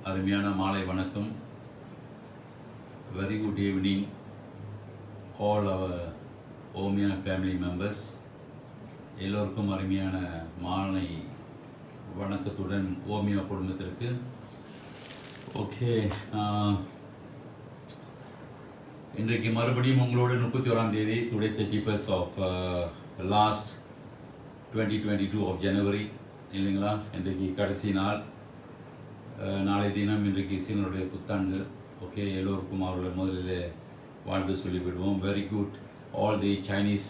அருமையான மாலை வணக்கம். Very good evening all our OMIA family members. எல்லோருக்கும் அருமையான மாலை வணக்கத்துடன் ஓமியா குடும்பத்திற்கு. ஓகே, இன்றைக்கு மறுபடியும் உங்களோடு 31ஆம் தேதி, today 31st of last 2022 of January இல்லைங்களா? இன்றைக்கு கடைசி நாள். நாளை தினம் இன்றைக்கு சீனருடைய புத்தாண்டு. ஓகே, எல்லோருக்கும் அவர்களை முதலில் வாழ்த்து சொல்லிவிடுவோம். Very good all the Chinese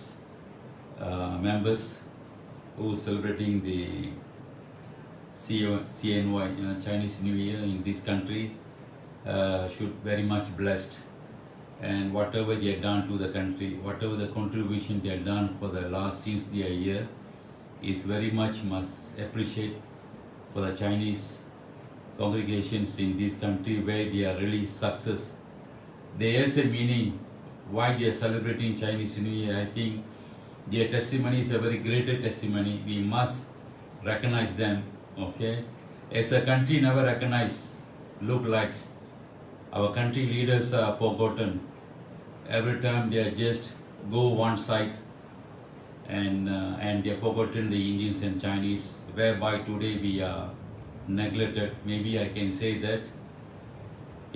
members who celebrating the CNY Chinese New Year in this country should very much blessed, and whatever they have done to the country, whatever the contribution they have done for the last since their year is very much must appreciate for the Chinese congregations in this country where they are really success. There is a meaning why they are celebrating Chinese New Year. I think their testimony is a very greater testimony. We must recognize them. Okay, as a country never recognize look like our country leaders are forgotten. Every time they are just go one side and they are forgotten the Indians and Chinese, whereby today we are neglected. Maybe I can say that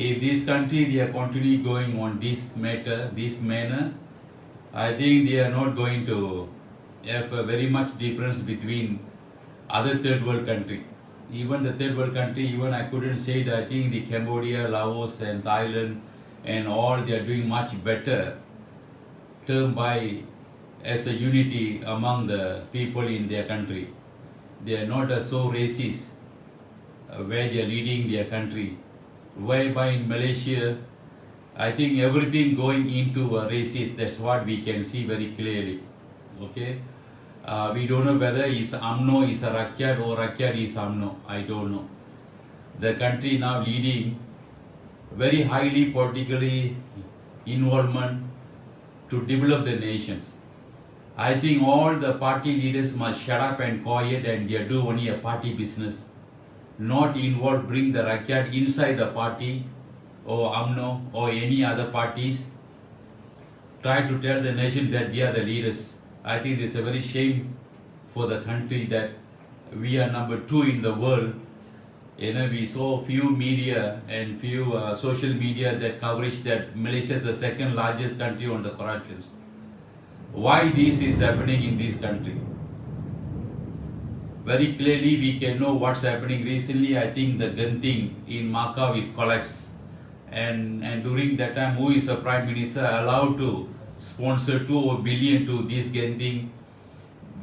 if this country they are continue going on this matter, this manner, I think they are not going to have a very much difference between other third world country. Even the third world country, even I couldn't say that. I think the Cambodia, Laos and Thailand and all, they are doing much better term by as a unity among the people in their country. They are not so racist where they are leading their country. Whereby in Malaysia, I think everything going into a racist. That's what we can see very clearly. Okay, we don't know whether is UMNO is a Rakyat or Rakyat is UMNO. I don't know. The country now leading very highly politically involvement to develop the nations. I think all the party leaders must shut up and quiet and they do only a party business. Not involve, bring the Rakyat inside the party or UMNO or any other parties. Try to tell the nation that they are the leaders. I think it's a very shame for the country that we are number 2 in the world. We saw few media and few social media that coverage that Malaysia is the second largest country on the corruptions. Why this is happening in this country? Very clearly we can know what's happening. Recently I think the gun thing in Macau is collapsed, and during that time who is the Prime Minister allowed to sponsor 2 billion to this gun thing,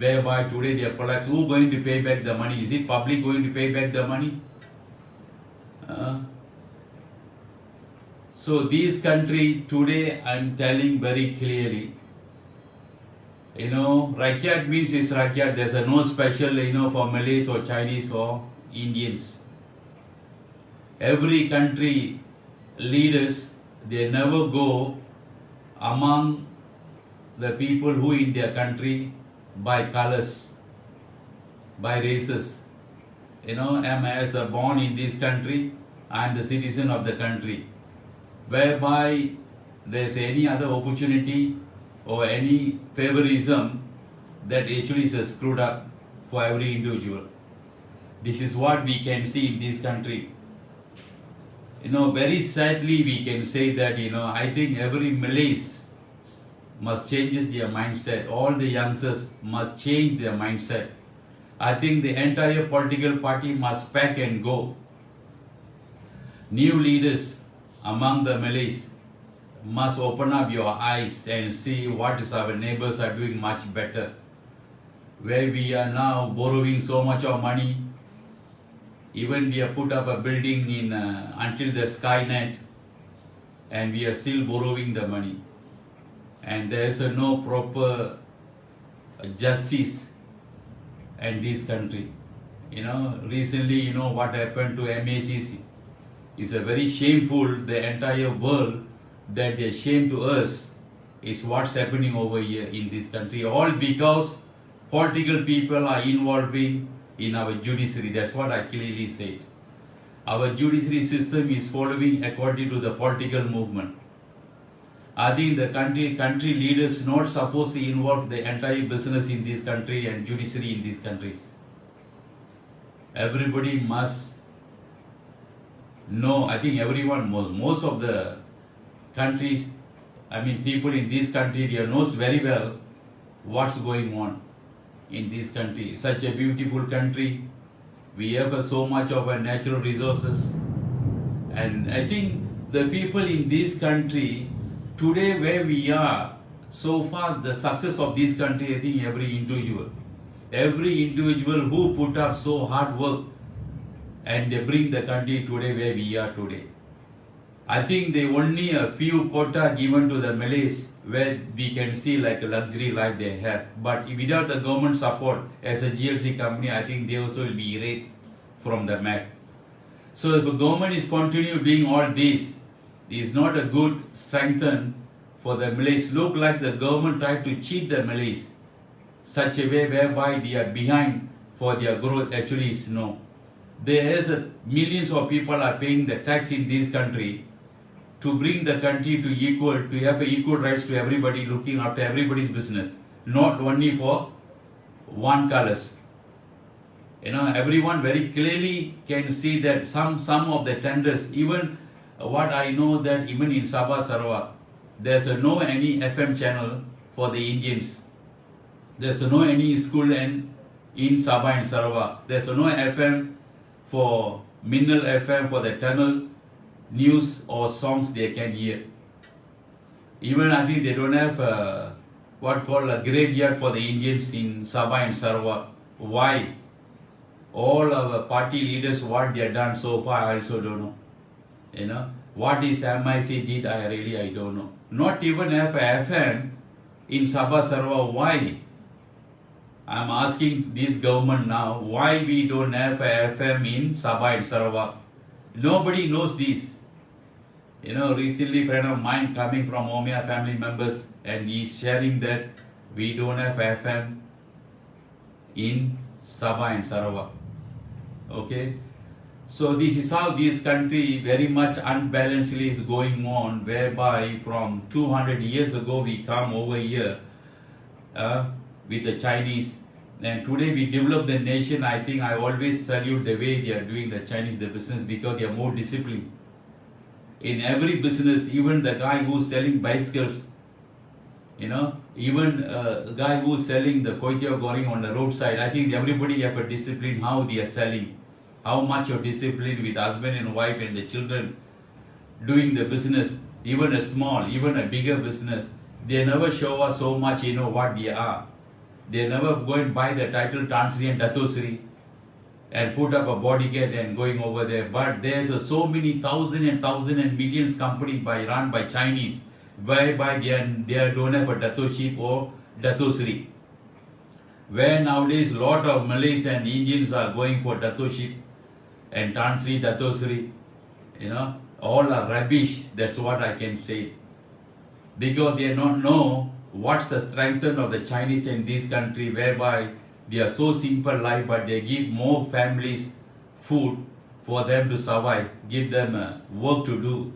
whereby today they are collapsed. Who going to pay back the money? Is it public going to pay back the money? So this country today, I'm telling very clearly, Rakyat means is Rakyat. There's no special, for Malays or Chinese or Indians. Every country leaders, they never go among the people who in their country by colors, by races. Am as a born in this country, I am the citizen of the country. Whereby there's any other opportunity or any favorism that actually is screwed up for every individual. This is what we can see in this country. Very sadly we can say that, I think every Malays must change their mindset. All the youngsters must change their mindset. I think the entire political party must pack and go. New leaders among the Malays must open up your eyes and see what is our neighbors are doing much better. Where we are now borrowing so much of money. Even we have put up a building in until the Skynet, and we are still borrowing the money. And there is no proper justice in this country. Recently, what happened to MACC is a very shameful. The entire world that they shame to us is what's happening over here in this country. All because political people are involving in our judiciary. That's what I clearly said. our judiciary system is following according to the political movement. I think the country leaders not supposed to involve the entire business in this country and judiciary in these countries. Everybody must know, I think everyone, most of the countries, I mean people in this country, they knows very well what's going on in this country. Such a beautiful country, we have so much of our natural resources, and I think the people in this country, today where we are, so far the success of this country, I think every individual who put up so hard work and they bring the country today where we are today. I think they only a few quota given to the Malays where we can see like a luxury life they have. But without the government support as a GLC company, I think they also will be erased from the map. So if the government is continue doing all this, it is not a good strengthen for the Malays. Look like the government tried to cheat the Malays such a way whereby they are behind for their growth. Actually is no. There is millions of people are paying the tax in this country to bring the country to have equal rights to everybody, looking after everybody's business, not only for one colors. Everyone very clearly can see that some of the tenders, even what I know that even in Sabah Sarawak, there's no any FM channel for the Indians. There's no any school in Sabah and Sarawak. There's no FM for Mineral FM for the Tamil news or songs they can hear. Even I think they don't have what called a graveyard for the Indians in Sabah and Sarawak. Why? All our party leaders, what they have done so far, I also don't know. What is MIC did, I don't know. Not even have a FM in Sabah Sarawak. Why? I'm asking this government now, why we don't have a FM in Sabah and Sarawak? Nobody knows this. Recently friend of mine coming from OMIA family members, and he's sharing that we don't have FM in Sabah and Sarawak. Okay, so this is how this country very much unbalancedly is going on, whereby from 200 years ago we come over here with the Chinese, and today we develop the nation. I think I always salute the way they are doing the Chinese the business, because they are more disciplined in every business. Even the guy who's selling bicycles, even a guy who's selling the kway teow goreng on the roadside, I think everybody have a discipline how they are selling, how much of discipline with husband and wife and the children doing the business, even a small, even a bigger business. They never show us so much, what they are. They never go and buy the title Tan Sri and Dato Sri and put up a bodyguard and going over there. But there's so many thousand and millions companies run by Chinese, whereby they don't have a Dato Chief or Dato Sri. Where nowadays lot of Malays and Indians are going for Dato Chief and Tan Sri, Dato Sri, all are rubbish. That's what I can say. Because they don't know what's the strength of the Chinese in this country, whereby they are so simple life, but they give more families food for them to survive, give them work to do.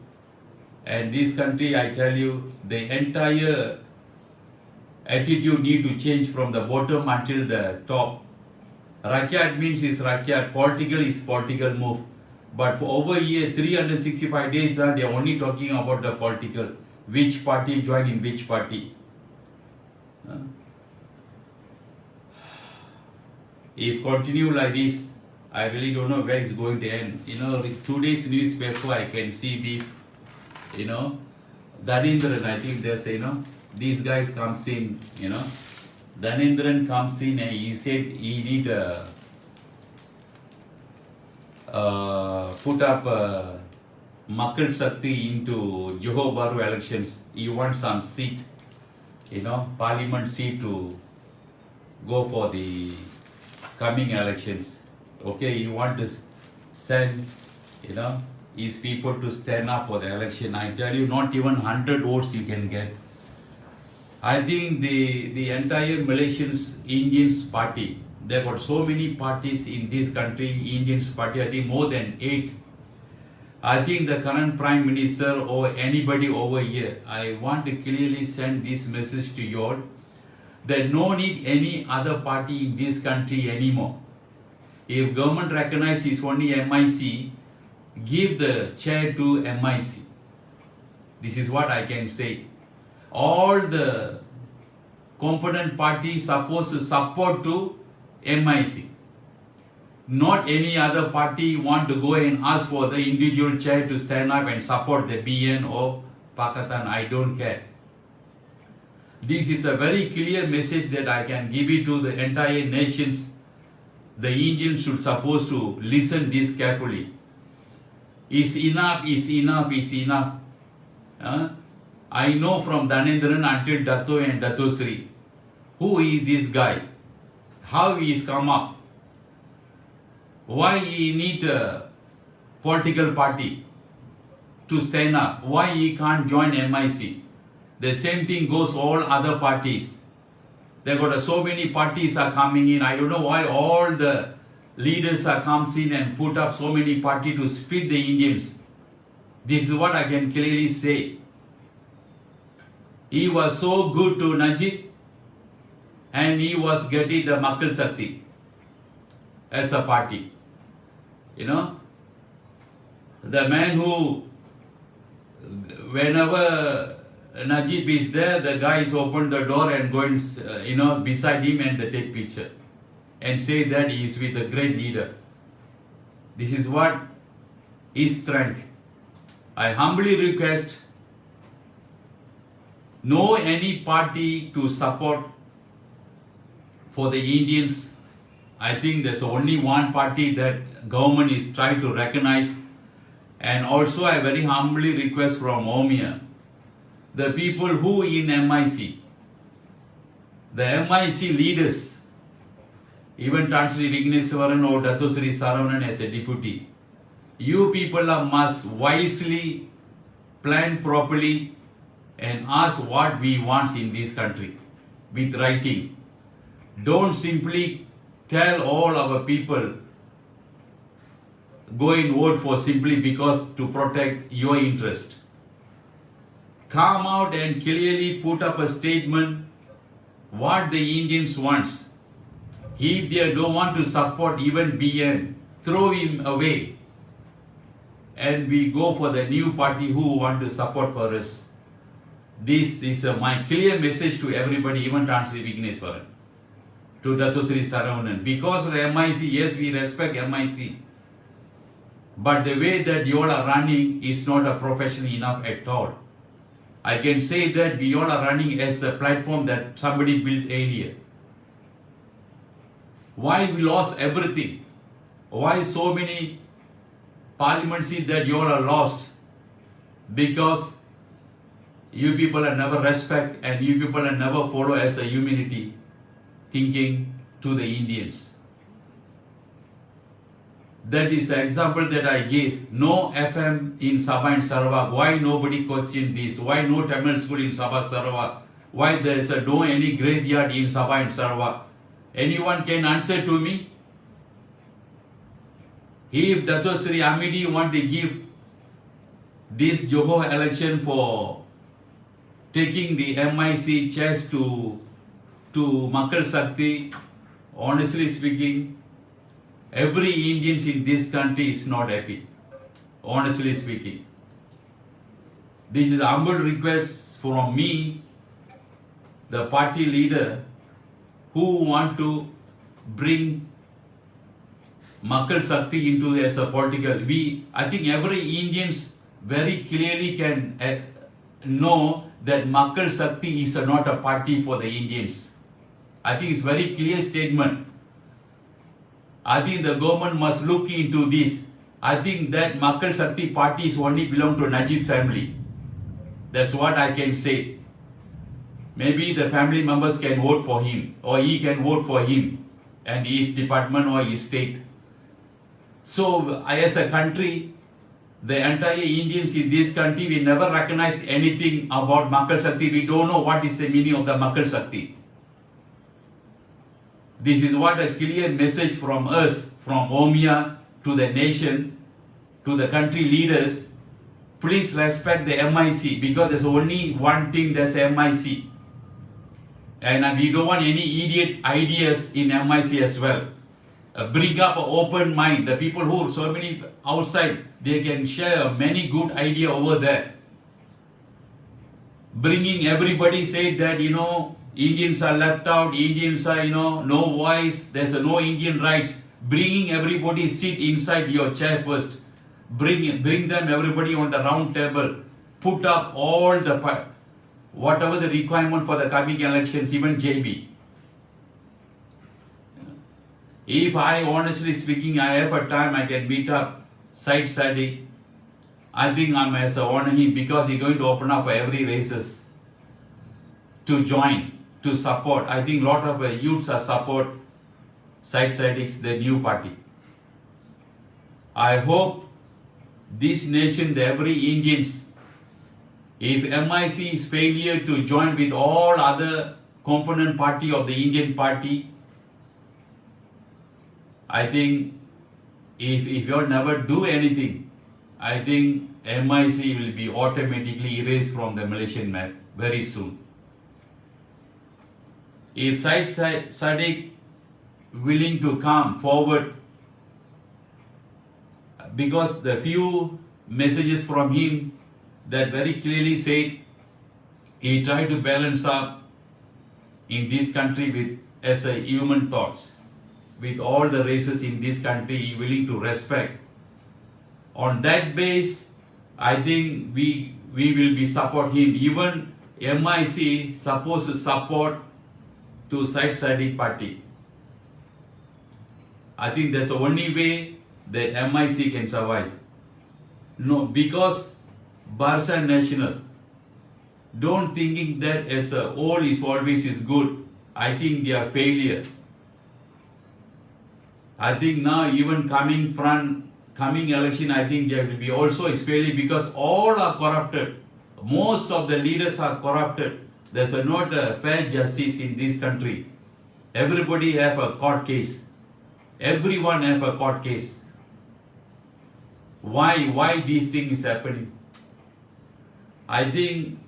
And this country, I tell you, the entire attitude need to change from the bottom until the top. Rakyat means is Rakyat, political is political move. But for over a year, 365 days, they are only talking about the political. Which party join in which party. If continue like this, I really don't know where it's going to end. Today's newspaper, I can see this, Dhanendran, I think there's, these guys comes in, Dhanendran comes in and he said he need put up Makal Sakti into Johor Bahru elections. He wants some seat, parliament seat to go for the coming elections. Okay, he want to send, his people to stand up for the election. I tell you, not even 100 votes you can get. I think the entire Malaysians, Indians party, there got so many parties in this country, Indians party, I think more than 8 I think the current Prime Minister or anybody over here, I want to clearly send this message to you all that no need any other party in this country anymore. If government recognizes only MIC, give the chair to MIC. This is what I can say. All the component parties supposed to support to MIC. Not any other party want to go and ask for the individual chair to stand up and support the BN or Pakatan. I don't care. This is a very clear message that I can give it to the entire nations. The Indians should supposed to listen this carefully. Is enough, is enough, is enough. I know from Dhanendran until Dato and Dato Sri. Who is this guy? How he is come up? Why he need a political party to stand up? Why he can't join MIC? The same thing goes all other parties. They got so many parties are coming in. I don't know why all the leaders are comes in and put up so many parties to split the Indians. This is what I can clearly say. He was so good to Najib and he was getting the Makal Sakti as a party. You know, the man who, whenever Najib is there, the guys open the door and go and, beside him and they take picture and say that he is with a great leader. This is what his strength. I humbly request no any party to support for the Indians. I think there's only one party that government is trying to recognize. And also I very humbly request from OMIA, the people who in MIC, the MIC leaders, even Tan Sri Vigneswaran or Dato Sri Saravanan as a deputy, you people must wisely plan properly and ask what we want in this country with writing. Don't simply tell all our people go and vote for simply because to protect your interest. Come out and clearly put up a statement what the Indians wants. If they don't want to support even BN, throw him away and we go for the new party who want to support for us. This is my clear message to everybody, even Tan Sri Vigneswaran, to Dato Sri Saravanan. Because of the MIC, yes, we respect MIC. But the way that you all are running is not a professional enough at all. I can say that we all are running as a platform that somebody built earlier. Why we lost everything? Why so many parliament seats that you all are lost? Because you people are never respect and you people are never follow as a humanity thinking to the Indians. That is the example that I gave. No FM in Sabah and Sarawak. Why nobody questioned this? Why no Tamil school in Sabah Sarawak? Why there is no any graveyard in Sabah and Sarawak? Anyone can answer to me? If Dato Sri Amidi want to give this Johor election for taking the MIC chairs to Makal Sakti, honestly speaking, every Indian in this country is not happy, honestly speaking. This is a humble request from me, the party leader, who want to bring Makal Sakti into as a political. I think every Indians very clearly can know that Makal Sakti is not a party for the Indians. I think it's very clear statement. I think the government must look into this. I think that Makal Sakti parties only belong to Najib family. That's what I can say. Maybe the family members can vote for him or he can vote for him and his department or his state. So as a country, the entire Indians in this country, we never recognize anything about Makal Sakti. We don't know what is the meaning of the Makal Sakti. This is what a clear message from us, from OMIA to the nation. to the country leaders, please respect the MIC, because there's only one thing, that's MIC. And we don't want any idiot ideas in MIC as well. Bring up an open mind. The people who are so many outside, they can share many good idea over there. Bringing everybody say that, Indians are left out, Indians are, no voice, there's no Indian rights. Bringing everybody sit inside your chair first. Bring them, everybody on the round table. Put up all the, whatever the requirement for the coming elections, even JB. If I, honestly speaking, I have a time, I can meet up Said Sadiq. I think I'm as a honor him, because he's going to open up for every races to join, to support. I think a lot of youths are support Said Sadiq's the new party. I hope this nation, every Indians, if MIC is failure to join with all other component party of the Indian party, I think if you never do anything, I think MIC will be automatically erased from the Malaysian map very soon. If Said Sadiq willing to come forward, because the few messages from him that very clearly said he tried to balance up in this country with as a human thoughts, with all the races in this country, he willing to respect. On that base, I think we will be support him. Even MIC supposed to support to Said Sadiq party. I think that's the only way that MIC can survive. No, because Barca National, don't thinking that as a all is always is good. I think they are failure. I think now even coming election, I think there will be also is failure, because all are corrupted. Most of the leaders are corrupted. There's not a fair justice in this country. Everybody have a court case. Everyone have a court case. Why these things is happening? I think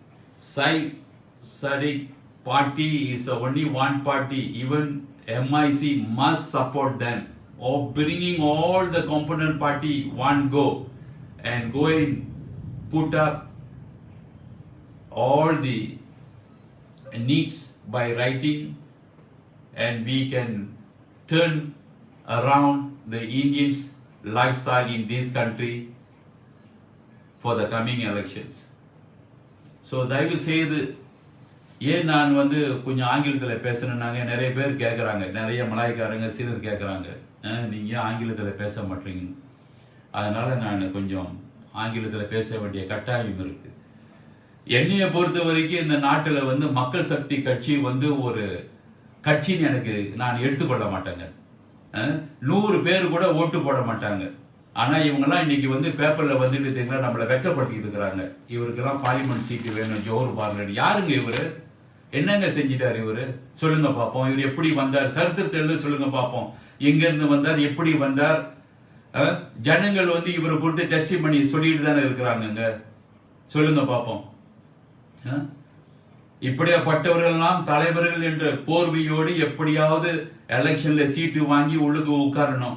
Said Sadiq party is only one party. Even MIC must support them, or bringing all the component party one go and go and put up all the needs by writing, and we can turn around the Indians' lifestyle in this country for the coming elections. So தயவு செய்து, ஏன் நான் கொஞ்சம் ஆங்கிலத்தில் பேசணுன்னாங்க, நிறைய பேர் கேட்குறாங்க, நிறைய மலாய்க்காரங்க சிலர் கேட்குறாங்க, நீங்கள் ஆங்கிலத்தில் பேச மாட்டீங்கன்னு. அதனால் நான் கொஞ்சம் ஆங்கிலத்தில் பேச வேண்டிய கட்டாயம் இருக்குது. என்னையை பொறுத்த வரைக்கும் இந்த நாட்டில் மக்கள் சக்தி கட்சி ஒரு கட்சின்னு எனக்கு நான் எடுத்துக்கொள்ள மாட்டேங்க. 100 பேர் கூட ஓட்டு போட மாட்டாங்க. ஆனா இவங்கெல்லாம் இன்னைக்கு பேப்பர்ல வந்துட்டு நம்மளை வெக்கப்படுத்திட்டு இருக்கிறாங்க. இவருக்கெல்லாம் பார்லிமெண்ட் சீட்டு வேணும், ஜோஹர் பார்லன். யாருங்க இவரு? என்னங்க செஞ்சிட்டாரு இவரு? சொல்லுங்க பாப்போம். இவர் எப்படி வந்தார்? சரித்திரத்தை எழுத சொல்லுங்க பாப்போம். எங்க இருந்து வந்தார், எப்படி வந்தார்? ஜனங்கள் இவரை கொடுத்து டெஸ்ட் பண்ணி சொல்லிட்டு தானே இருக்கிறாங்க. சொல்லுங்க பாப்போம். இப்படியாப்பட்டவர்கள்லாம் தலைவர்கள் என்ற போர்வையோடு எப்படியாவது எலெக்ஷன்ல சீட்டு வாங்கி உள்ளுக்கு உட்காரணும்.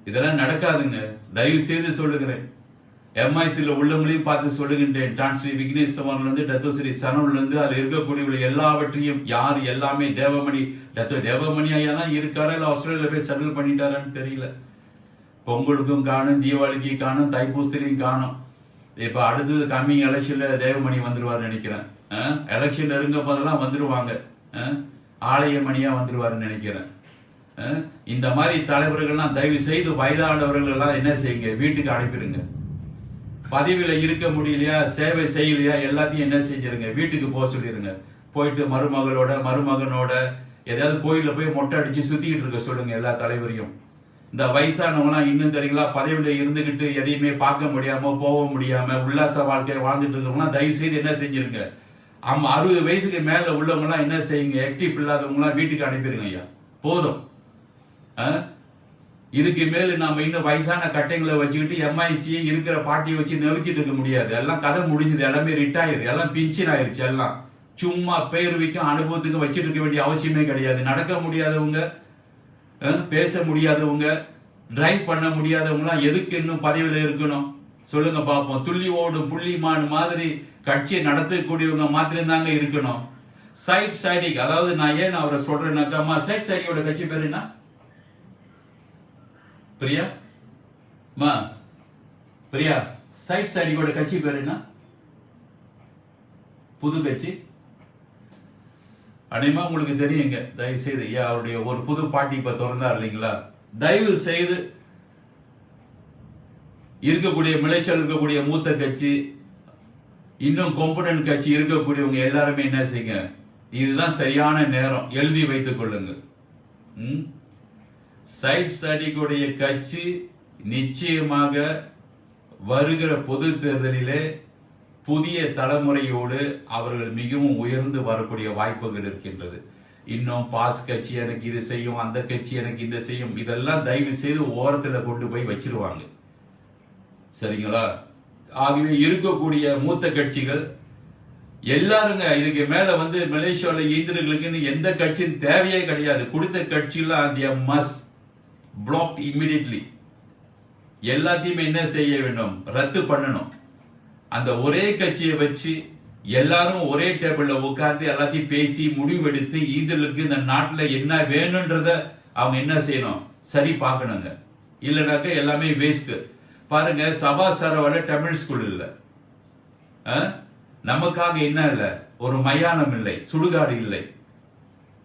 இதெல்லாம் நடக்காதுங்க. தயவு செய்து சொல்லுகிறேன். MICல உள்ளவங்களையும் பார்த்து சொல்லுகின்றேன். டான்ஸ்ரீ விக்னேஷ் சவன்ல டத்தோஸ்ரீ சனம்ல அதில் இருக்கக்கூடிய எல்லாவற்றையும் யார் எல்லாமே தேவமணி தேவமணி ஐயா தான் இருக்காரா, இல்லை ஆஸ்திரேலியாவில் போய் செட்டில் பண்ணிட்டாரான்னு தெரியல. பொங்கலுக்கும் காணும், தீபாவளிக்கு காணும், தைப்பூசத்திலையும் காணும். இப்ப அடுத்தது கம்மிங் எலெக்ஷன்ல தேவமணி வந்துருவாருன்னு நினைக்கிறேன். எலெக்ஷன் நெருங்க போதெல்லாம் வந்துருவாங்க. ஆலயமணியா வந்துருவாருன்னு நினைக்கிறேன். இந்த மாதிரி தலைவர்கள்லாம் தயவு செய்து வயதானவர்கள் எல்லாம் என்ன செய்யுங்க, வீட்டுக்கு அனுப்பிடுங்க. பதவியில இருக்க முடியலையா, சேவை செய்யலையா, எல்லாத்தையும் என்ன செஞ்சிருங்க, வீட்டுக்கு போக சொல்லிருங்க. போயிட்டு மருமகனோட ஏதாவது கோயில போய் மொட்டை அடிச்சு சுத்திக்கிட்டு இருக்க சொல்லுங்க எல்லா தலைவரையும். இந்த வயசானவங்களாம் இன்னும் தெரியுங்களா, பதவியில இருந்துகிட்டு எதையுமே பார்க்க முடியாம போக முடியாம உல்லாச வாழ்க்கையை வாழ்ந்துட்டு இருக்கவங்களாம் தயவு செய்து என்ன செஞ்சிருங்க, 60 வயசுக்கு மேல உள்ளவங்கலாம் என்ன செய்யுங்க, ஆக்டிவ் இல்லாதவங்களாம் வீட்டுக்கு அனுப்பிடுங்க ஐயா. போதும். இதுக்கு மேல நாம இன்னும் வயசான கட்டைங்களை வச்சுக்கிட்டு எம்ஐசியை இருக்கிற பார்ட்டியை வச்சு நிறுத்திட்டு இருக்க முடியாது. எல்லாம் கதை முடிஞ்சது, எல்லாமே ரிட்டையர், எல்லாம் பின்ஷன் ஆயிருச்சு. எல்லாம் சும்மா பேருவிக்கும் அனுபவத்துக்கு வச்சுட்டு இருக்க வேண்டிய அவசியமே கிடையாது. நடக்க முடியாதவங்க, பேச முடியாதவங்க, டிரைவ் பண்ண முடியாதவங்களாம் எதுக்கு இன்னும் பதவியில் இருக்கணும் சொல்லுங்க பார்ப்போம். துள்ளி ஓடும் புள்ளிமான் மாதிரி கட்சியை நடத்தக்கூடியவங்க மாத்திரம் தாங்க இருக்கணும். சைட் சைடிக், அதாவது நான் ஏன் அவரை சொல்றேன்னாக்கா, சைட் சைடியோட கட்சி பேர் என்ன? பிரியா மா, பிரியா, சைட் சைடியோட கட்சி பேர் என்ன? புது கட்சி அனைமா உங்களுக்கு தெரியுங்க. தயவு செய்து அவருடைய ஒரு புது பார்ட்டி இப்ப திறந்தார் இல்லைங்களா, தயவு செய்து இருக்கக்கூடிய மலேசியாவில் இருக்கக்கூடிய மூத்த கட்சி, இன்னும் காம்பனன்ட் கட்சி இருக்கக்கூடியவங்க எல்லாருமே என்ன செய்யுங்க, இதுதான் சரியான நேரம், எழுதி வைத்துக் கொள்ளுங்கள். சைட் சடிக்குடைய கட்சி நிச்சயமாக வருகிற பொது தேர்தலிலே புதிய தலைமுறையோடு அவர்கள் மிகவும் உயர்ந்து வரக்கூடிய வாய்ப்புகள் இருக்கின்றது. இன்னும் பாஸ் கட்சி எனக்கு இது செய்யும், அந்த கட்சி எனக்கு இது செய்யும், இதெல்லாம் தயவு செய்து ஓரத்துல கொண்டு போய் வச்சிருவாங்க. சரிங்களா? ஆகவே இருக்கக்கூடிய மூத்த கட்சிகள் எல்லாருங்க இதுக்கு மேல மலேசியாவில் இந்திரர்களுக்கு எந்த கட்சியும் தேவையே கிடையாது. கொடுத்த கட்சியெல்லாம் மஸ்ட் பிளாக் இமிடியட்லி. எல்லாத்தையுமே என்ன செய்ய வேண்டும், ரத்து பண்ணணும். அந்த ஒரே கட்சியை வச்சு எல்லாரும் ஒரே டேபிள்ல உட்கார்ந்து எல்லாத்தையும் பேசி முடிவெடுத்து ஈதலுக்கு இந்த நாட்டில் என்ன வேணும்ன்றத அவங்க என்ன செய்யணும், சரி பார்க்கணுங்க. இல்லைனாக்க எல்லாமே வேஸ்ட். பாருங்க, சபா சரவல தமிழ் ஸ்கூல் இல்ல, நமக்காக என்ன இல்லை, ஒரு மயானம் இல்லை, சுடுகாடு இல்லை,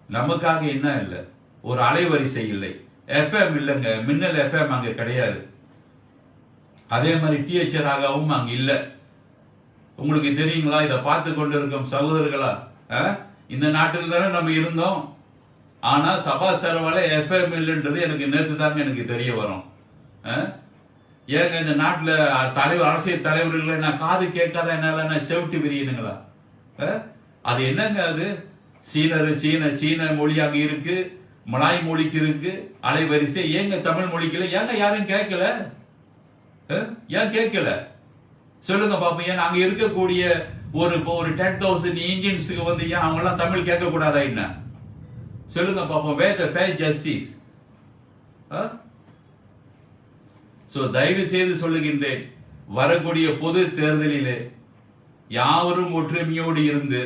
நமக்காக என்ன இல்லை, ஒரு அலைவரிசை இல்லை, எஃப்எம் இல்லைங்க, மின்னல் எஃப்எம் அங்க கிடையாது. அதே மாதிரி டிஎச்ஆர் ஆகவும் அங்க இல்ல. உங்களுக்கு தெரியுங்களா? இதை பார்த்து கொண்டு இருக்கும் சகோதரர்களா, இந்த நாட்டில் தானே நம்ம இருந்தோம். ஆனா சபா சரவல எஃப்எம் இல்லைன்றது எனக்கு நேற்று தாங்க எனக்கு தெரிய வரும். ஏங்க இந்த நாட்டில் அரசியல் தலைவர்களை நான் காது கேட்காத என்னால நான் செவிட்டு விரியனுங்களா? அது என்னங்க, அது சீன மொழியாக இருக்கு, மலாய் மொழிக்கு இருக்கு அலைவரிசை. ஏங்க தமிழ் மொழிக்கல? ஏங்க யாரும் கேட்கல? ஏன் கேட்கல சொல்லுங்க பாப்போம். ஏன் அங்க இருக்கக்கூடிய ஒரு 10,000 இந்தியன்ஸுக்கு ஏன் அவங்க எல்லாம் தமிழ் கேட்க கூடாதா என்ன சொல்லுங்க பாப்போம். வேர் தி ஃபேர் ஜஸ்டிஸ்? சோ தயவு செய்து சொல்லுகின்றேன், வரக்கூடிய பொது தேர்தலிலே யாவரும் ஒற்றுமையோடு இருந்து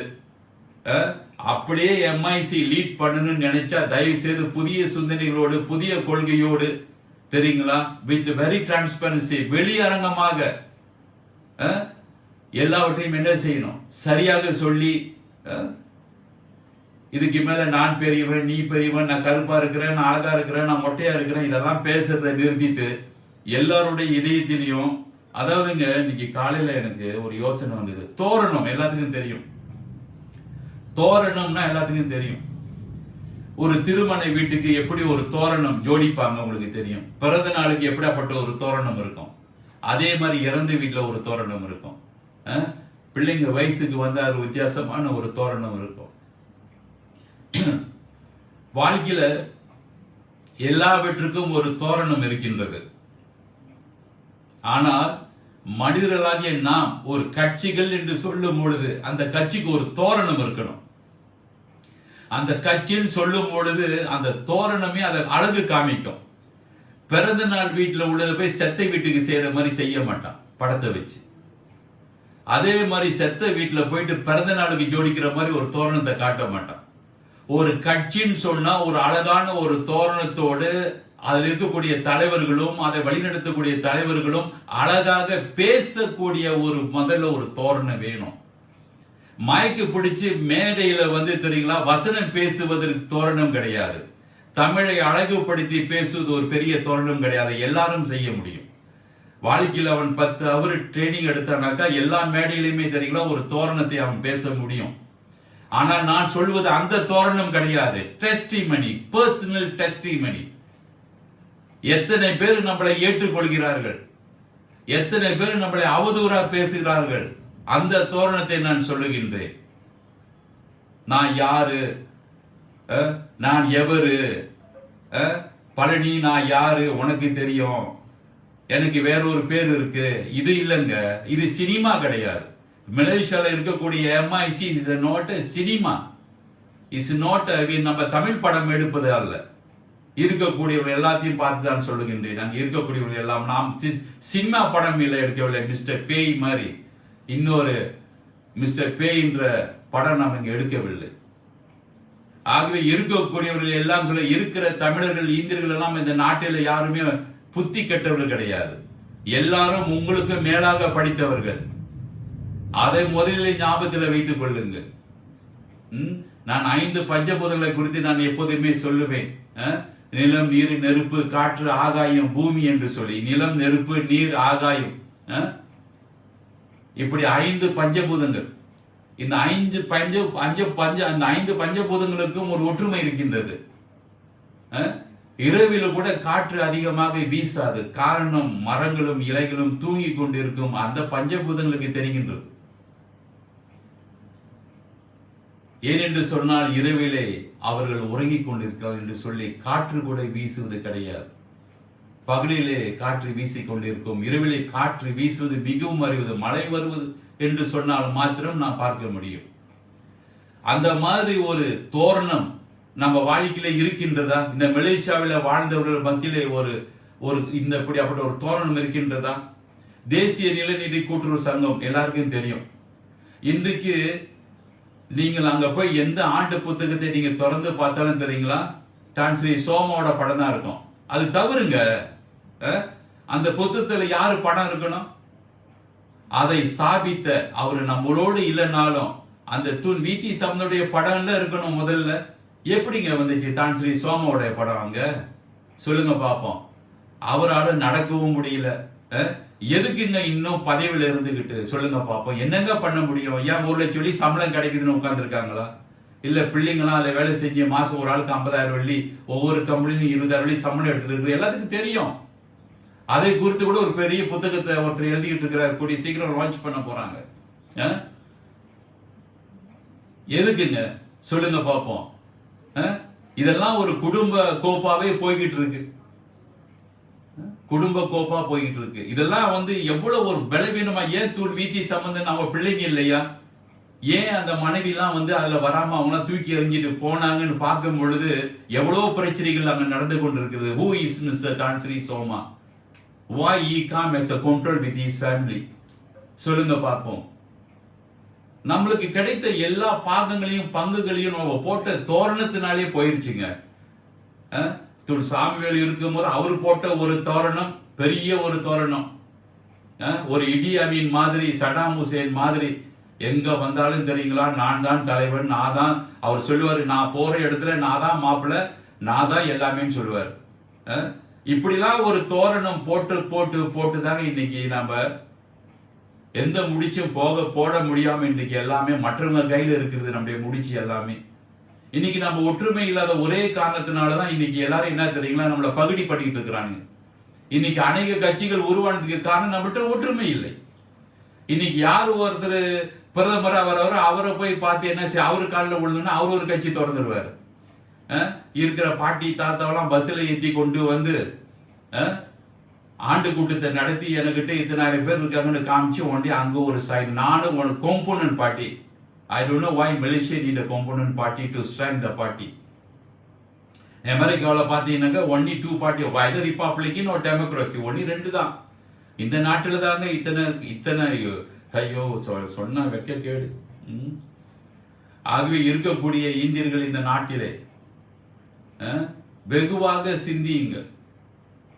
அப்படியே எம்ஐசி லீட் பண்ணணும்னு நினைச்சா தயவு செய்து புதிய சிந்தனைகளோடு புதிய கொள்கையோடு, தெரியுங்களா, வித் வெரி டிரான்ஸ்பரன்சி, வெளியரங்கமாக எல்லாவற்றையும் என்ன செய்யணும், சரியாக சொல்லி, இதுக்கு மேல நான் பெரியவன், நீ பெரியவன், நான் கருப்பா இருக்கிறேன், நான் அழகா இருக்கிறேன், நான் மொட்டையா இருக்கிறேன், இதெல்லாம் பேசுறதை நிறுத்திட்டு எல்லாருடைய இதயத்திலையும், அதாவதுங்க இன்னைக்கு காலையில எனக்கு ஒரு யோசனை வந்தது. தோரணம் எல்லாத்துக்கும் தெரியும், தோரணம்னா எல்லாத்துக்கும் தெரியும். ஒரு திருமண வீட்டுக்கு எப்படி ஒரு தோரணம் ஜோடிப்பாங்க உங்களுக்கு தெரியும். பிறந்த நாளுக்கு எப்படிப்பட்ட ஒரு தோரணம் இருக்கும், அதே மாதிரி இறந்த வீட்டுல ஒரு தோரணம் இருக்கும். பிள்ளைங்க வயசுக்கு அது வித்தியாசமான ஒரு தோரணம் இருக்கும். வாழ்க்கையில எல்லாவற்றுக்கும் ஒரு தோரணம் இருக்கின்றது. ஆனால் மனிதர்களாகிய நாம் ஒரு கட்சிகள் என்று சொல்லும் பொழுது அந்த கட்சிக்கு ஒரு தோரணம் இருக்கணும். அந்த கட்சின்னு சொல்லும் பொழுது அந்த தோரணமே அதை அழகு காமிக்கும். பிறந்த நாள் வீட்டுல உள்ளது போய் செத்த வீட்டுக்கு செய்யற மாதிரி செய்ய மாட்டான் படத்தை வச்சு. அதே மாதிரி செத்த வீட்டுல போயிட்டு பிறந்த நாளுக்கு ஜோடிக்கிற மாதிரி ஒரு தோரணத்தை காட்ட மாட்டான். ஒரு கட்சின்னு சொன்னா ஒரு அழகான ஒரு தோரணத்தோடு அதில் இருக்கக்கூடிய தலைவர்களும் அதை வழிநடத்தக்கூடிய தலைவர்களும் அழகாக பேசக்கூடிய முதல்ல ஒரு தோரணம் வேணும். மயக்கு பிடிச்சு மேடையில தெரியுங்களா, வசனம் பேசுவதற்கு தோரணம் கிடையாது. தமிழை அழகுபடுத்தி பேசுவது ஒரு பெரிய தோரணம் கிடையாது. எல்லாரும் செய்ய முடியும். வாழ்க்கையில் அவன் 10 அவர் ட்ரைனிங் எடுத்தானாக்கா எல்லா மேடையிலுமே தெரியுங்களா ஒரு தோரணத்தை அவன் பேச முடியும். ஆனால் நான் சொல்வது அந்த தோரணம் கிடையாது. Testimony, personal testimony. எத்தனை பேர் நம்மளை ஏற்றுக்கொள்கிறார்கள், எத்தனை பேர் நம்மளை அவதூறா பேசுகிறார்கள், அந்த தோரணத்தை நான் சொல்லுகின்றேன். நான் யாரு, நான் எவரு, பழனி நான் யாரு உனக்கு தெரியும், எனக்கு வேற ஒரு பேர் இருக்கு, இது இல்லைங்க. இது சினிமா கிடையாது. மலேசியால இருக்கக்கூடிய MIC is not cinema, is not நம்ம தமிழ் படம் எடுப்பது அல்ல. இருக்கக்கூடியவர்கள் எல்லாத்தையும் பார்த்து தான் சொல்லுகின்றேன். அங்கே இருக்கக்கூடியவர்கள் எல்லாம் நாம் சினிமா படம் இல்லை எடுக்கவில்லை. மிஸ்டர் பேய் மாதிரி இன்னொரு மிஸ்டர் பேய் என்ற படம் நாம் இங்கே எடுக்கவில்லை. ஆகவே இருக்கக்கூடியவர்கள் எல்லாம் சொல்ல இருக்கிற தமிழர்கள் இந்தியர்கள் எல்லாம் இந்த நாட்டில் யாருமே புத்தி கெட்டவர்கள் கிடையாது. எல்லாரும் உங்களுக்கு மேலாக படித்தவர்கள். அதை முதலில் ஞாபகத்தில் வைத்துக் கொள்ளுங்கள். நான் 5 பஞ்சபூதங்களை குறித்து நான் எப்போதுமே சொல்லுவேன். நிலம், நீர், நெருப்பு, காற்று, ஆகாயம், பூமி என்று சொல்லி நிலம், நெருப்பு, நீர், ஆகாயம், இப்படி 5 பஞ்சபூதங்கள். இந்த 5 பஞ்சபூதங்களுக்கும் ஒரு ஒற்றுமை இருக்கின்றது. இரவில் கூட காற்று அதிகமாக வீசாது. காரணம் மரங்களும் இலைகளும் தூங்கி கொண்டிருக்கும் அந்த பஞ்சபூதங்களுக்கு தெரிகின்றது. ஏனென்று சொன்னால் இரவிலே அவர்கள் உறங்கிக் கொண்டிருக்கிறார் என்று சொல்லி காற்று கூட வீசுவது கிடையாது. பகலிலே காற்று வீசிக் கொண்டிருக்கும், இரவிலே காற்று வீசுவது மிகவும் அறிவது. மழை வருவது என்று சொன்னால் மாத்திரம் நான் பார்க்க முடியும். அந்த மாதிரி ஒரு தோரணம் நம்ம வாழ்க்கையில இருக்கின்றதா? இந்த மலேசியாவில வாழ்ந்தவர்கள் மத்தியிலே ஒரு இந்த அப்படிப்பட்ட ஒரு தோரணம் இருக்கின்றதா? தேசிய நிலநிதி கூட்டுறவு சங்கம் எல்லாருக்கும் தெரியும். இன்றைக்கு நீங்கள் அங்க போய் எந்த ஆண்டு புத்தகத்தை நீங்க திறந்து பார்த்தாலும் தெரியுங்களா, டான்ஸ்ரீ சோமாவோட படம் தான் இருக்கும். அது தவறுங்க. அந்த புத்தகத்துல யாரு படம் இருக்கணும்? அதை ஸ்தாபித்த அவரு நம்மளோடு இல்லைனாலும் அந்த தூண் வீட்டி சமனுடைய படம்ல இருக்கணும். முதல்ல எப்படிங்க வந்துச்சு டான்ஸ்ரீ சோமாவோடைய படம் அங்க? சொல்லுங்க பாப்போம். அவரால் நடக்கவும் முடியல. எதுக்குங்க இன்னும் பதவியில இருந்துகிட்டு? சொல்லுங்க பாப்போம். என்னங்க பண்ண முடியும்? ஏன் 1 லட்சம் வெள்ளி சம்பளம் கிடைக்குதுன்னு உட்கார்ந்து இருக்காங்களா? இல்ல பிள்ளைங்களாம் அதுல வேலை செஞ்சு மாசம் ஒரு ஆளுக்கு 50,000 வெள்ளி, ஒவ்வொரு கம்பெனியும் 20,000 வெள்ளி சம்பளம் எடுத்துட்டு இருக்கு. எல்லாத்துக்கும் தெரியும். அதை குறித்து கூட ஒரு பெரிய புத்தகத்தை ஒருத்தர் எழுதிட்டு இருக்கிறார். கூடிய சீக்கிரம் லான்ச் பண்ண போறாங்க. எதுக்குங்க சொல்லுங்க பாப்போம். இதெல்லாம் ஒரு குடும்ப கோப்பாவே போய்கிட்டு இருக்கு. குடும்ப கோப்பா போய்கிட்டு இருக்கு. இதெல்லாம் எவ்வளவு ஒரு பலவீனமா. ஏன் தூள் வீதி சம்பந்தம் அவங்க பிள்ளைங்க இல்லையா? ஏன் அந்த மனைவி எல்லாம் அதுல வராம அவங்க தூக்கி எறிஞ்சிட்டு போனாங்கன்னு பார்க்கும் பொழுது எவ்வளவு பிரச்சனைகள் அங்க நடந்து கொண்டிருக்குது. Who is Mr. Tansri Soma? Why he come as a control with his family? சொல்லுங்க பார்ப்போம். நம்மளுக்கு கிடைத்த எல்லா பாகங்களையும் பங்குகளையும் நம்ம போட்ட தோரணத்தினாலே போயிருச்சுங்க. சாமிவேல் இருக்கும்போது அவர் போட்ட ஒரு தோரணம், பெரிய ஒரு தோரணம். ஒரு இடி அமீன் மாதிரி, சடாம் ஹுசேன் மாதிரி எங்க வந்தாலும் தெரியுங்களா, நான் தான் தலைவன், நான் தான். அவர் சொல்லுவாரு, நான் போற இடத்துல நான் தான் மாப்பிள்ள, நான் தான் எல்லாமே சொல்லுவார். இப்படிலாம் ஒரு தோரணம் போட்டு போட்டு போட்டு தாங்க இன்னைக்கு நம்ம எந்த முடிச்சும் போட முடியாம இன்னைக்கு எல்லாமே மற்றவங்க கையில இருக்குது. நம்முடைய முடிச்சு எல்லாமே இன்னைக்கு நம்ம ஒற்றுமை இல்லாத ஒரே காரணத்தினாலதான் இன்னைக்கு எல்லாரும் என்ன தெரியுங்களா, நம்மள பகுடி பண்ணிட்டு இருக்கிறாங்க. இன்னைக்கு அநேக கட்சிகள் உருவானதுக்கு காரணம் நம்மகிட்ட ஒற்றுமை இல்லை. இன்னைக்கு யார் ஒருத்தர் பிரதமர் அவரை போய் பார்த்து என்ன செய்ய, அவரு காலில் விழுந்தோன்னா அவர் ஒரு கட்சி திறந்துருவாரு. இருக்கிற பாட்டி தாத்தாவெல்லாம் பஸ்ல ஏற்றி கொண்டு ஆண்டு கூட்டத்தை நடத்தி என்கிட்ட இத்தனை பேர் இருக்காங்கன்னு காமிச்சு ஒண்டி அங்க ஒரு சைடு நானும் component party. I don't know why Malaysia need a component party to strengthen the party. அமெரிக்காவில் பார்த்தீங்கன்னாக்க only 2 party, either Republican or Democracy, only 2 தான். இந்த நாட்டில் தாங்க இத்தனை ஐயோ சொன்னா வெக்க கேடு. ஆகவே இருக்கக்கூடிய இந்தியர்கள் இந்த நாட்டிலே வெகுவாக சிந்தியுங்க.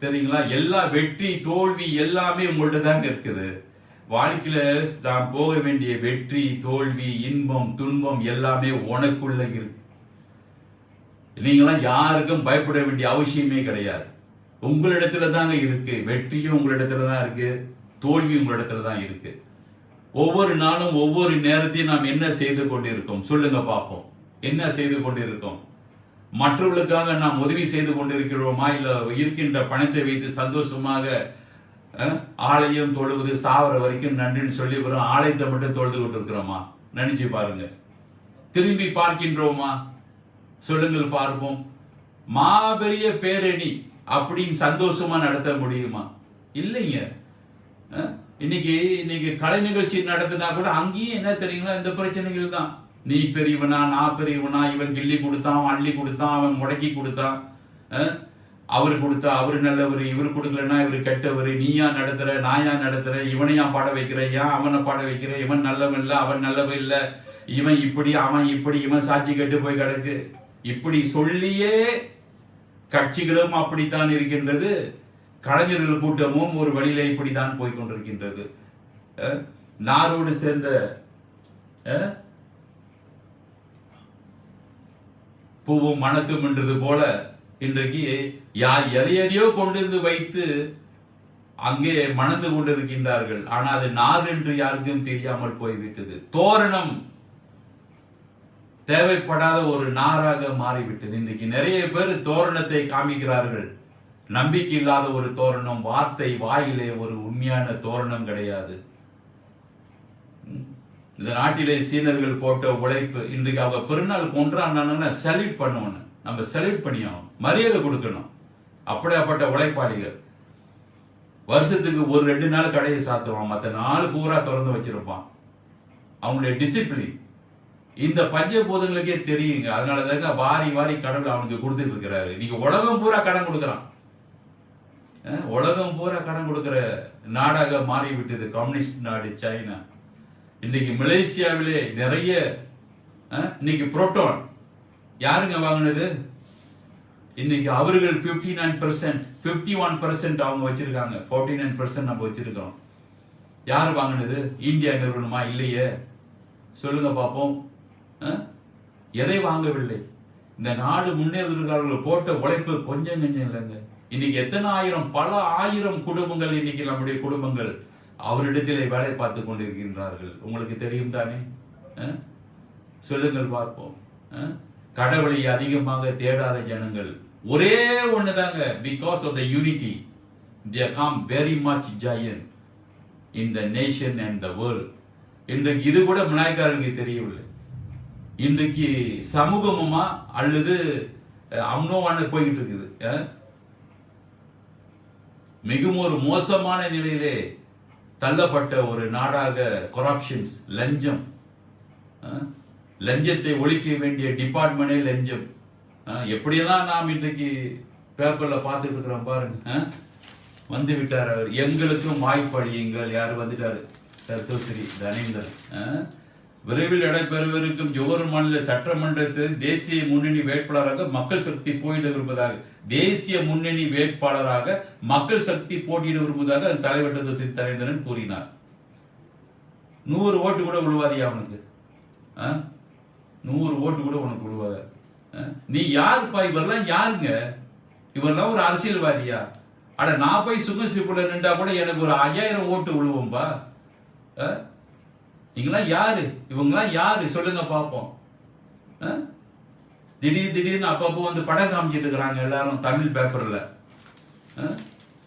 தெரியுங்களா, எல்லா வெற்றி தோல்வி எல்லாமே உங்கள்ட்ட தாங்க இருக்குது. வாழ்க்கையில நாம் போக வேண்டிய வெற்றி தோல்வி இன்பம் துன்பம் எல்லாமே உனக்குள்ள இருக்கு. நீங்களாம் யாருக்கும் பயப்பட வேண்டிய அவசியமே கிடையாது. உங்களிடத்துல தாங்க இருக்கு. வெற்றியும் உங்களிடத்துல தான் இருக்கு, தோல்வி உங்களிடத்துல தான் இருக்கு. ஒவ்வொரு நாளும் ஒவ்வொரு நேரத்தையும் நாம் என்ன செய்து கொண்டிருக்கோம்? சொல்லுங்க பார்ப்போம். என்ன செய்து கொண்டிருக்கோம்? மற்றவர்களுக்காக நாம் உதவி செய்து கொண்டிருக்கிறோமா? இல்ல இருக்கின்ற பணத்தை வைத்து சந்தோஷமாக ஆலயம் தொழுவது சாவர வரைக்கும் நன்றின்னு சொல்லி வரும் ஆலயத்தை மட்டும் தொழுது கொண்டு இருக்கிறோமா? நினைச்சு பாருங்க. திரும்பி பார்க்கின்றோமா? சொல்லுங்கள் பார்ப்போம். மாபெரிய பேரணி அப்படின்னு சந்தோஷமா நடத்த முடியுமா? இல்லைங்க. இன்னைக்கு கலை நிகழ்ச்சி நடத்தினா கூட அங்கேயும் என்ன தெரியுங்களா, இந்த பிரச்சனைகள் தான். நீ பெரியவனா, நான் பெரியவனா, இவன் கிள்ளி கொடுத்தான், அவன் அள்ளி கொடுத்தான், அவன் முடக்கி கொடுத்தான், அவரு கொடுத்தா அவரு நல்லவர், இவரு கொடுக்கலன்னா இவரு கெட்டவர், நீயா நடத்துற நாயா நடத்துற, இவனையா பாட வைக்கிற, ஏன் அவனை பாட வைக்கிற, இவன் நல்லவன் இல்ல அவன் நல்லவன் இல்ல, இவன் இப்படி அவன் இப்படி, இவன் சாட்சி கட்டு போய் கிடக்கு, இப்படி சொல்லியே கட்சிகளும் அப்படித்தான் இருக்கின்றது. கலைஞர்கள் கூட்டமும் ஒரு வழியில இப்படித்தான் போய்கொண்டிருக்கின்றது. நாரோடு சேர்ந்த பூவும் மணக்கும் என்றது போல இன்றைக்கு யார் எதையோ கொண்டு வந்து வைத்து அங்கே மணந்து கொண்டிருக்கின்றார்கள். ஆனால் அது நார் என்று யாருக்கும் தெரியாமல் போய்விட்டது. தோரணம் தேவைப்படாத ஒரு நாராக மாறிவிட்டது. இன்றைக்கு நிறைய பேர் தோரணத்தை காமிக்கிறார்கள். நம்பிக்கை இல்லாத ஒரு தோரணம், வார்த்தை வாயிலே ஒரு உண்மையான தோரணம் கிடையாது. இந்த நாட்டிலே சீனர்கள் போட்ட உழைப்பு, இன்றைக்கு அவங்க பெருநாள் கொண்டாடினா செலிப்ரேட் பண்ணணும். நம்ம செலிப்ரேட் பண்ணியாகும், மரியாதை கொடுக்கணும். அப்படியாப்பட்ட உழைப்பாளிகள் வருஷத்துக்கு ஒரு 2 நாள் கடையை சாத்துவான், மற்ற நாள் பூரா திறந்து வச்சிருப்பான். அவங்களுடைய டிசிப்ளின் இந்த பஞ்சபூதங்களுக்கே தெரியுங்க. அதனாலதாங்க வாரி வாரி கடவுள் அவனுக்கு கொடுத்துட்டு இருக்கிறாரு. நீங்க உலகம் பூரா கடன் கொடுக்கறான். உலகம் பூரா கடன் கொடுக்கிற நாடாக மாறிவிட்டது கம்யூனிஸ்ட் நாடு சைனா. இன்னைக்கு மலேசியாவிலே நிறைய இன்னைக்கு புரோட்டான் யாருங்க வாங்கினது? இன்னைக்கு அவர்கள் 59%, 51% அவங்க வச்சிருக்காங்க, 49% நம்ம வச்சிருக்கோம். யார் வாங்கினது? இந்தியா நிறுவனமா? இல்லையே. சொல்லுங்க பாப்போம். எதை வாங்கவில்லை. இந்த நாடு முன்னேறுவதற்கு போட்ட உழைப்பு கொஞ்சம் இல்லைங்க. இன்னைக்கு எத்தனை ஆயிரம், பல ஆயிரம் குடும்பங்கள், இன்னைக்கு நம்முடைய குடும்பங்கள் அவரிடத்திலே வேலை பார்த்து கொண்டிருக்கின்றார்கள். உங்களுக்கு தெரியும் தானே? சொல்லுங்கள் பார்ப்போம். கடவுளை அதிகமாக தேடாத ஜனங்கள் ஒரே ஒண்ணுதாங்க. Because of the unity they come very much giant in the nation and the world. இன்றைக்கு இது கூட மலாய்க்காரர்களுக்கு தெரியவில்லை. இன்றைக்கு சமூகமா அல்லது அம்னோவான போய்கிட்டு இருக்குது. மிகவும் ஒரு மோசமான நிலையிலே தள்ளப்பட்ட ஒரு நாடாக கரப்ஷன்ஸ், லஞ்சம், லஞ்சத்தை ஒழிக்க வேண்டிய டிபார்ட்மெண்டே லஞ்சம். எப்படியெல்லாம் நாம் இன்றைக்கு பேப்பர்ல பார்த்துட்டு இருக்கிறோம் பாருங்க. வந்து விட்டார் அவர். எங்களுக்கும் வாய்ப்பளியுங்கள். யாரு வந்துட்டாரு? தத்துவஸ்ரீ தனேந்திரன். விரைவில் நடைபெறவிருக்கும் ஜோஹர் மாநில சட்டமன்றத்தில் தேசிய முன்னணி வேட்பாளராக மக்கள் சக்தி போட்டியிட விரும்புவதாக, தேசிய முன்னணி வேட்பாளராக மக்கள் சக்தி போட்டியிட விரும்புவதாக தலைவர் தத்துவஸ்ரீ தனேந்திரன் கூறினார். 100 ஓட்டு கூட விழுவாதியா அவனுக்கு? 100 ஓட்டு கூட உனக்கு விழுவாத. நீ யாருப்பா? இவரெல்லாம் யாருங்க? இவரெல்லாம் ஒரு அரசியல்வாதியா? அட நான் போய் சுகசிப்புல நின்றா கூட எனக்கு ஒரு 5000 ஓட்டு விழுவோம்பா. நீங்களாம் யாரு? இவங்கெல்லாம் யாரு சொல்லுங்க பாப்போம். திடீர்னு அப்பப்போ வந்து படம் காமிச்சிட்டு இருக்கிறாங்க எல்லாரும் தமிழ் பேப்பர்ல.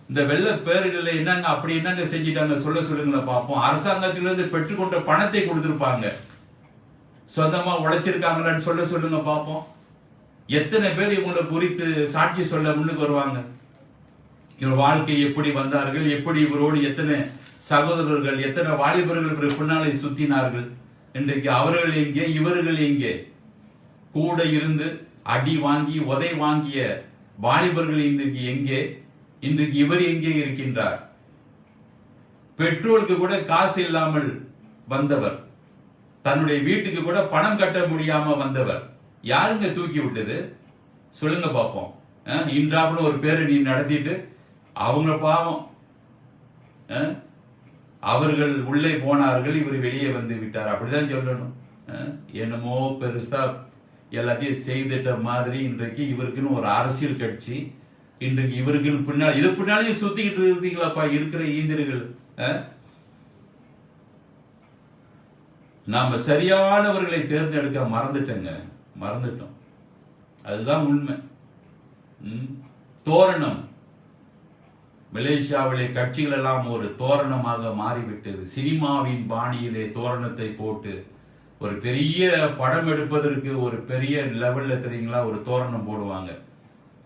இந்த வெள்ள பேரிடர்ல என்னங்க அப்படி என்னங்க செஞ்சிட்டாங்க சொல்லுங்களேன் பாப்போம். அரசாங்கத்திலிருந்து பெற்றுக்கொண்ட பணத்தை கொடுத்திருப்பாங்க, சொந்தமா உழைச்சிருக்காங்களான்னு சொல்லுங்க பாப்போம். எத்தனை பேர் இவங்களை குறித்து சாட்சி சொல்ல முன்னுக்கு வருவாங்க? இவர் வாழ்க்கை எப்படி வந்தார்கள், எப்படி இவரோடு எத்தனை சகோதரர்கள், எத்தனை வாலிபர்கள் பின்னாலே சுத்தினார்கள், இன்றைக்கு அவர்கள் எங்கே, இவர்கள் எங்கே? கூட இருந்து அடி வாங்கி உதை வாங்கிய வாலிபர்கள் இன்றைக்கு எங்கே? இன்றைக்கு இவர் எங்கே இருக்கின்றார்? பெட்ரோலுக்கு கூட காசு இல்லாமல் வந்தவர், தன்னுடைய வீட்டுக்கு கூட பணம் கட்ட முடியாம வந்தவர், யாருங்க தூக்கி விட்டது சொல்லுங்க பாப்போம். இன்றாப்புல ஒரு பேரணி நடத்திட்டு அவங்க பாவம், அவர்கள் உள்ளே போனார்கள், இவர் வெளியே வந்து விட்டார், அப்படிதான் சொல்லணும். என்னமோ பெருசா எல்லாத்தையும் செய்துட்ட மாதிரி இன்றைக்கு இவருக்குன்னு ஒரு அரசியல் கட்சி, இன்றைக்கு இவருக்குன்னு பின்னால் இது பின்னாலேயே சுத்திக்கிட்டு இருக்கீங்களாப்பா இருக்கிற ஈந்திரர்கள். நாம சரியானவர்களை தேர்ந்தெடுக்க மறந்துட்டோம். அதுதான் உண்மை. தோரணம், மலேசியாவிலே கட்சிகள் எல்லாம் ஒரு தோரணமாக மாறிவிட்டது. சினிமாவின் பாணியிலே தோரணத்தை போட்டு ஒரு பெரிய படம் எடுப்பதற்கு ஒரு பெரிய லெவல்ல தெரியுங்களா ஒரு தோரணம் போடுவாங்க.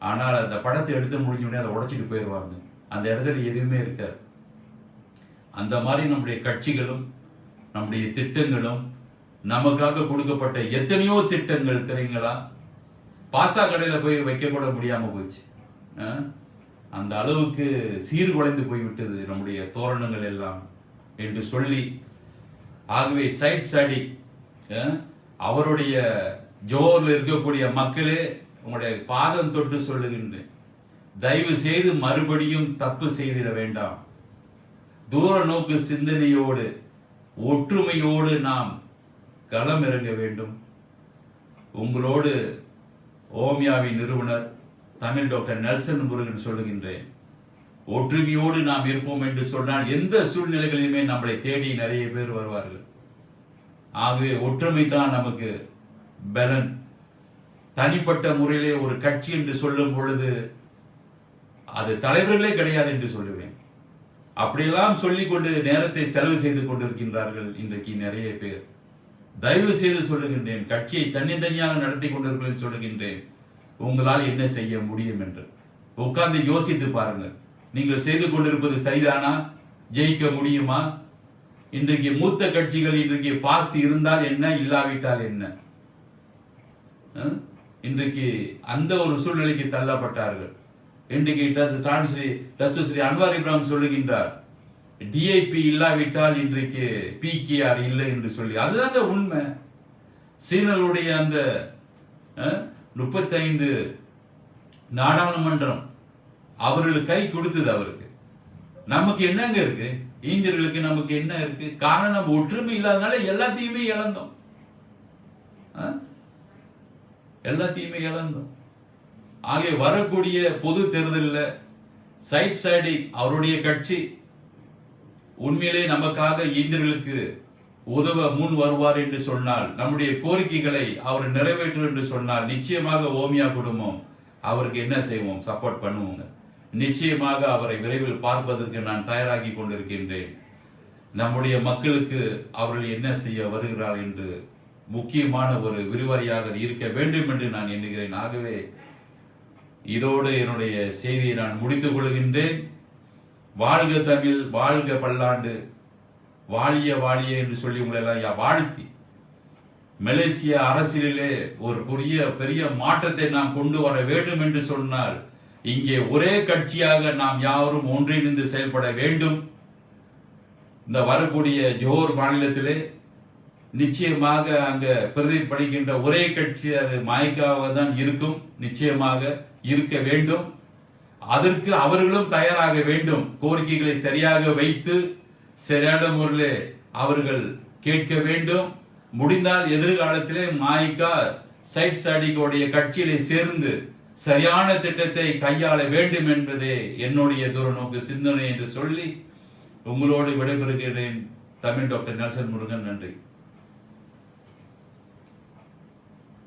ஆனால் அந்த படத்தை எடுத்து முடிஞ்ச உடனே அதை உடைச்சிட்டு போயிடுவாங்க. அந்த இடத்துல எதுவுமே இருக்காது. அந்த மாதிரி நம்முடைய கட்சிகளும் நம்முடைய திட்டங்களும் நமக்காக கொடுக்கப்பட்ட எத்தனையோ திட்டங்கள் தெரியுங்களா, பாசா கடையில போய் வைக்க கூட முடியாம போச்சு. அந்த அளவுக்கு சீர்குலைந்து போய்விட்டது நம்முடைய தோரணங்கள் எல்லாம் என்று சொல்லி, ஆகவே சைட் ஸ்டடி அவருடைய ஜோர்ல இருக்கக்கூடிய மக்களே உங்களுடைய பாதம் தொட்டு சொல்லுகின்றேன், தயவு செய்து மறுபடியும் தப்பு செய்திட வேண்டாம். தூர நோக்கு சிந்தனையோடு ஒற்றுமையோடு நாம் களம் இறங்க வேண்டும். உங்களோடு ஓமியாவின் நிறுவனர் தமிழ் டாக்டர் நெல்சன் முருகன் சொல்லுகின்றேன், ஒற்றுமையோடு நாம் இருப்போம் என்று சொன்னால் எந்த சூழ்நிலைகளிலுமே நம்மளை தேடி நிறைய பேர் வருவார்கள். ஆகவே ஒற்றுமை தான் நமக்கு பலன். தனிப்பட்ட முறையிலே ஒரு கட்சி என்று சொல்லும் பொழுது அது தலைவர்களே கிடையாது என்று சொல்லுவேன். அப்படியெல்லாம் சொல்லிக் கொண்டு நேரத்தை செலவு செய்து கொண்டிருக்கின்றார்கள் இன்றைக்கு நிறைய பேர். தயவு செய்து சொல்லுகின்றேன், கட்சியை தனித்தனியாக நடத்தி கொண்டிருக்கிறேன் சொல்லுகின்றேன், உங்களால் என்ன செய்ய முடியும் என்று உட்கார்ந்து யோசித்து பாருங்கள். நீங்கள் செய்து கொண்டிருப்பது சரிதானா? ஜெயிக்க முடியுமா? இன்றைக்கு மூத்த கட்சிகள் இன்றைக்கு பாஸ் இருந்தால் என்ன, இல்லாவிட்டால் என்ன? இன்றைக்கு அந்த ஒரு சூழ்நிலைக்கு தள்ளப்பட்டார்கள். இன்றைக்கு ஸ்ரீ அன்வார் இப்ராஹிம் சொல்லுகின்றார், டிஐபி இல்லாவிட்டால் இன்றைக்கு பிகேஆர் இல்லை என்று சொல்லி. அதுதான் உண்மை. சீனருடைய அந்த 35 நாடாளுமன்றம் அவர்களுக்கு கை கொடுத்தது. அவருக்கு நமக்கு என்னங்க இருக்கு? இந்தியர்களுக்கு நமக்கு என்ன இருக்கு? காரணம் நம்ம ஒற்றுமை இல்லாதனால எல்லாத்தையுமே இழந்தோம். எல்லாத்தையுமே இழந்தோம். ஆகிய வரக்கூடிய பொது தேர்தலில் சைட் சைடி அவருடைய கட்சி உண்மையிலே நமக்காக இந்தியர்களுக்கு உதவ முன் வருவார் என்று சொன்னால், நம்முடைய கோரிக்கைகளை அவர் நிறைவேற்றும் என்று சொன்னால், நிச்சயமாக ஓமியா குடும்பம் அவருக்கு என்ன செய்வோம்? சப்போர்ட் பண்ணுவோங்க. நிச்சயமாக அவரை விரைவில் பார்ப்பதற்கு நான் தயாராகி கொண்டிருக்கின்றேன். நம்முடைய மக்களுக்கு அவர்கள் என்ன செய்ய வருகிறார் என்று முக்கியமான ஒரு விரிவாரியாக இருக்க வேண்டும் என்று நான் எண்ணுகிறேன். ஆகவே இதோடு என்னுடைய செய்தியை நான் முடித்துக் கொள்கின்றேன். வாழ்க தமிழ், வாழ்க பல்லாண்டு, வாழிய வாழிய என்று சொல்லி உங்களை எல்லாம் வாழ்த்தி, மலேசிய அரசியலிலே ஒரு பெரிய மாற்றத்தை நாம் கொண்டு வர வேண்டும் என்று சொன்னால், இங்கே ஒரே கட்சியாக நாம் யாரும் ஒன்றிணைந்து செயல்பட வேண்டும். இந்த வரக்கூடிய ஜோஹர் மாநிலத்திலே நிச்சயமாக அங்க பிரதிபலிக்கின்ற ஒரே கட்சி அது மாய்க்காக தான் இருக்கும். நிச்சயமாக இருக்க வேண்டும். அதற்கு அவர்களும் தயாராக வேண்டும். கோரிக்கைகளை சரியாக வைத்து சரியான முறையில் அவர்கள் கேட்க வேண்டும். முடிந்தால் எதிர்காலத்திலே மாய்கா சைட் ஸ்டடிகளுடைய கட்சியிலே சேர்ந்து சரியான திட்டத்தை கையாள வேண்டும் என்பதே என்னுடைய தூரநோக்கு சிந்தனை என்று சொல்லி உங்களோடு விடைபெறுகிறேன். Tamil doctor Nelson Murugan. நன்றி.